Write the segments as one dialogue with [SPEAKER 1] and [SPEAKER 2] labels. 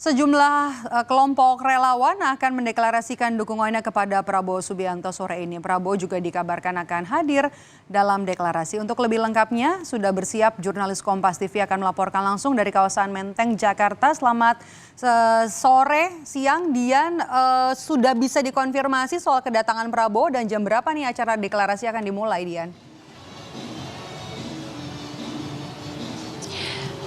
[SPEAKER 1] Sejumlah kelompok relawan akan mendeklarasikan dukungannya kepada Prabowo Subianto sore ini. Prabowo juga dikabarkan akan hadir dalam deklarasi. Untuk lebih lengkapnya, sudah bersiap jurnalis Kompas TV akan melaporkan langsung dari kawasan Menteng, Jakarta. Selamat sore, siang, Dian. Sudah bisa dikonfirmasi soal kedatangan Prabowo dan jam berapa nih acara deklarasi akan dimulai, Dian?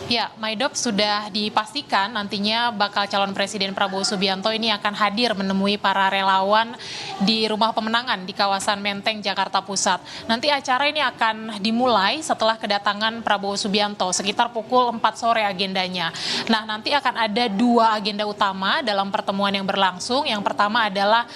[SPEAKER 2] Ya, Maidop sudah dipastikan nantinya bakal calon Presiden Prabowo Subianto ini akan hadir menemui para relawan di rumah pemenangan di kawasan Menteng, Jakarta Pusat. Nanti acara ini akan dimulai setelah kedatangan Prabowo Subianto sekitar pukul 4 sore agendanya. Nah, nanti akan ada dua agenda utama dalam pertemuan yang berlangsung. Yang pertama adalah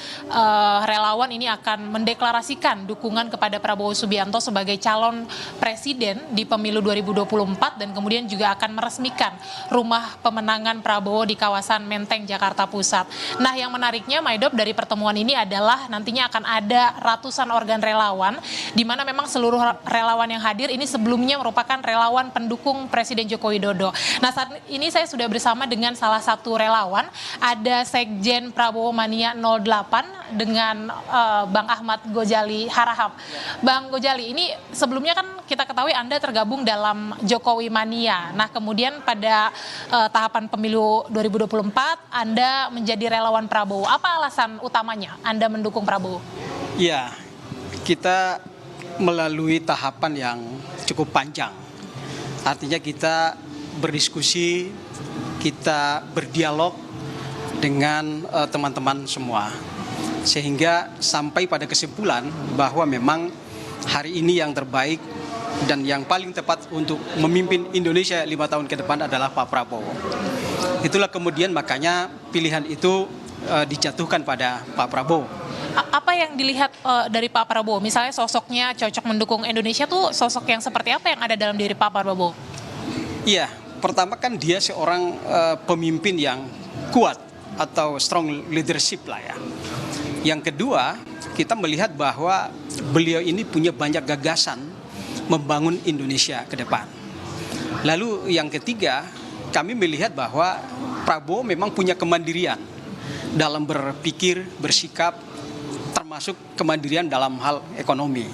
[SPEAKER 2] relawan ini akan mendeklarasikan dukungan kepada Prabowo Subianto sebagai calon presiden di pemilu 2024 dan kemudian juga akan meresmikan rumah pemenangan Prabowo di kawasan Menteng, Jakarta Pusat. Nah, yang menariknya, Maidop, dari pertemuan ini adalah nantinya akan ada ratusan organ relawan, di mana memang seluruh relawan yang hadir ini sebelumnya merupakan relawan pendukung Presiden Joko Widodo. Nah, saat ini saya sudah bersama dengan salah satu relawan, ada Sekjen Prabowo Mania 08 dengan Bang Ahmad Gojali Harahap. Bang Gojali, ini sebelumnya kan kita ketahui Anda tergabung dalam Jokowi Mania. Nah, kemudian pada tahapan pemilu 2024 Anda menjadi relawan Prabowo. Apa alasan utamanya Anda mendukung Prabowo?
[SPEAKER 3] Ya, kita melalui tahapan yang cukup panjang. Artinya kita berdiskusi, kita berdialog dengan teman-teman semua. Sehingga sampai pada kesimpulan bahwa memang hari ini yang terbaik dan yang paling tepat untuk memimpin Indonesia 5 tahun ke depan adalah Pak Prabowo. Itulah kemudian makanya pilihan itu dijatuhkan pada Pak Prabowo.
[SPEAKER 2] Apa yang dilihat dari Pak Prabowo? Misalnya sosoknya cocok mendukung Indonesia tuh sosok yang seperti apa yang ada dalam diri Pak Prabowo?
[SPEAKER 3] Iya, pertama kan dia seorang pemimpin yang kuat atau strong leadership lah ya. Yang kedua, kita melihat bahwa beliau ini punya banyak gagasan membangun Indonesia ke depan. Lalu yang ketiga, kami melihat bahwa Prabowo memang punya kemandirian dalam berpikir, bersikap, termasuk kemandirian dalam hal ekonomi.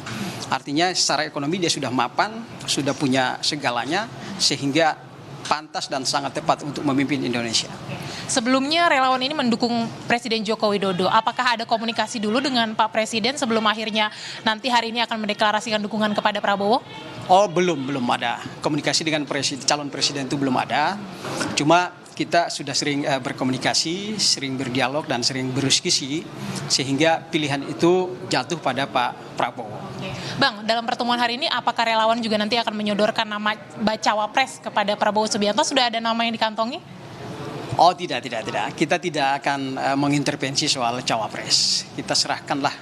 [SPEAKER 3] Artinya secara ekonomi dia sudah mapan, sudah punya segalanya, sehingga pantas dan sangat tepat untuk memimpin Indonesia.
[SPEAKER 2] Sebelumnya relawan ini mendukung Presiden Joko Widodo. Apakah ada komunikasi dulu dengan Pak Presiden sebelum akhirnya nanti hari ini akan mendeklarasikan dukungan kepada Prabowo?
[SPEAKER 3] Oh, belum ada. Komunikasi dengan calon presiden itu belum ada. Cuma kita sudah sering berkomunikasi, sering berdialog dan sering berdiskusi sehingga pilihan itu jatuh pada Pak Prabowo.
[SPEAKER 2] Bang, dalam pertemuan hari ini apakah relawan juga nanti akan menyodorkan nama bacawa pres kepada Prabowo Subianto? Sudah ada nama yang dikantongi?
[SPEAKER 3] Oh, tidak. Kita tidak akan mengintervensi soal cawapres. Kita serahkanlah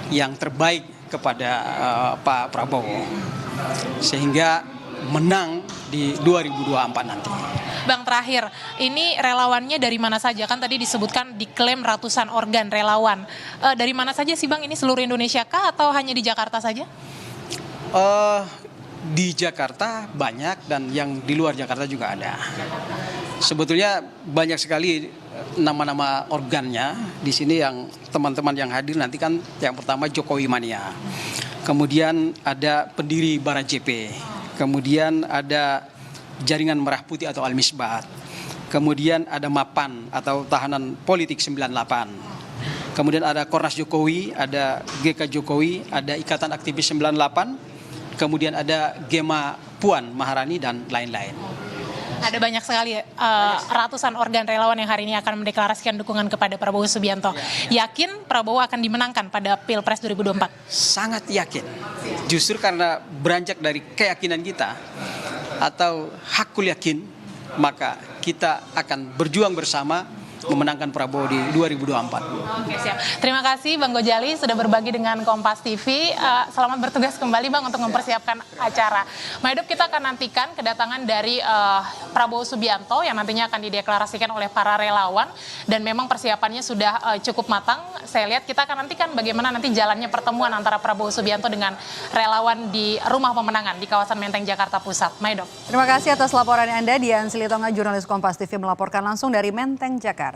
[SPEAKER 3] yang terbaik kepada Pak Prabowo sehingga menang di 2024 nanti.
[SPEAKER 2] Bang, terakhir, ini relawannya dari mana saja? Kan tadi disebutkan diklaim ratusan organ relawan. Dari mana saja sih Bang? Ini seluruh Indonesia kah atau hanya di Jakarta saja?
[SPEAKER 3] Di Jakarta banyak dan yang di luar Jakarta juga ada. Sebetulnya banyak sekali nama-nama organnya di sini yang teman-teman yang hadir nanti kan yang pertama Jokowi Mania. Kemudian ada pendiri Bara JP. Kemudian ada Jaringan Merah Putih atau Al-Misbat. Kemudian ada MAPAN atau Tahanan Politik 98. Kemudian ada Kornas Jokowi, ada GK Jokowi, ada Ikatan Aktivis 98. Kemudian ada Gema Puan Maharani dan lain-lain.
[SPEAKER 2] Ada banyak sekali ratusan organ relawan yang hari ini akan mendeklarasikan dukungan kepada Prabowo Subianto. Yakin Prabowo akan dimenangkan pada Pilpres 2024?
[SPEAKER 3] Sangat yakin. Justru karena beranjak dari keyakinan kita atau hakul yakin, maka kita akan berjuang bersama memenangkan Prabowo di 2024.
[SPEAKER 2] Oke, siap. Terima kasih Bang Gojali sudah berbagi dengan Kompas TV. Selamat bertugas kembali Bang untuk mempersiapkan acara. Maidop, kita akan nantikan kedatangan dari Prabowo Subianto yang nantinya akan dideklarasikan oleh para relawan dan memang persiapannya sudah cukup matang. Saya lihat kita akan nantikan bagaimana nanti jalannya pertemuan antara Prabowo Subianto dengan relawan di rumah pemenangan di kawasan Menteng Jakarta Pusat. Maidop.
[SPEAKER 1] Terima kasih atas laporan Anda, Dian Silitonga, jurnalis Kompas TV melaporkan langsung dari Menteng, Jakarta.